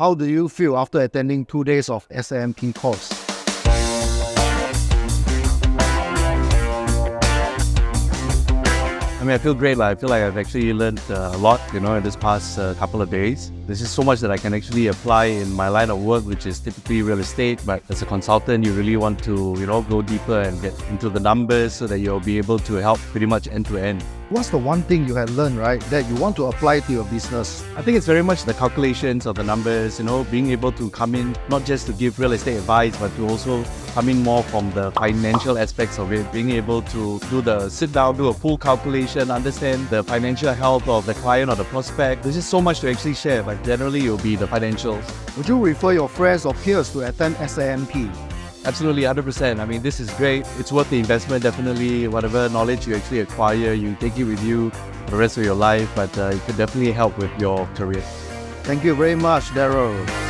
How do you feel after attending 2 days of SAMP course? I feel great. I feel like I've actually learned a lot, in this past couple of days. There's just so much that I can actually apply in my line of work, which is typically real estate. But as a consultant, you really want to, go deeper and get into the numbers so that you'll be able to help pretty much end to end. What's the one thing you had learned, right, that you want to apply to your business? I think it's very much the calculations of the numbers, being able to come in, not just to give real estate advice, but to also come in more from the financial aspects of it, being able to sit down, do a full calculation, understand the financial health of the client or the prospect. There's just so much to actually share, but generally it will be the financials. Would you refer your friends or peers to attend SAMP? Absolutely, 100%. This is great. It's worth the investment, definitely. Whatever knowledge you actually acquire, you take it with you for the rest of your life, but it could definitely help with your career. Thank you very much, Daryll.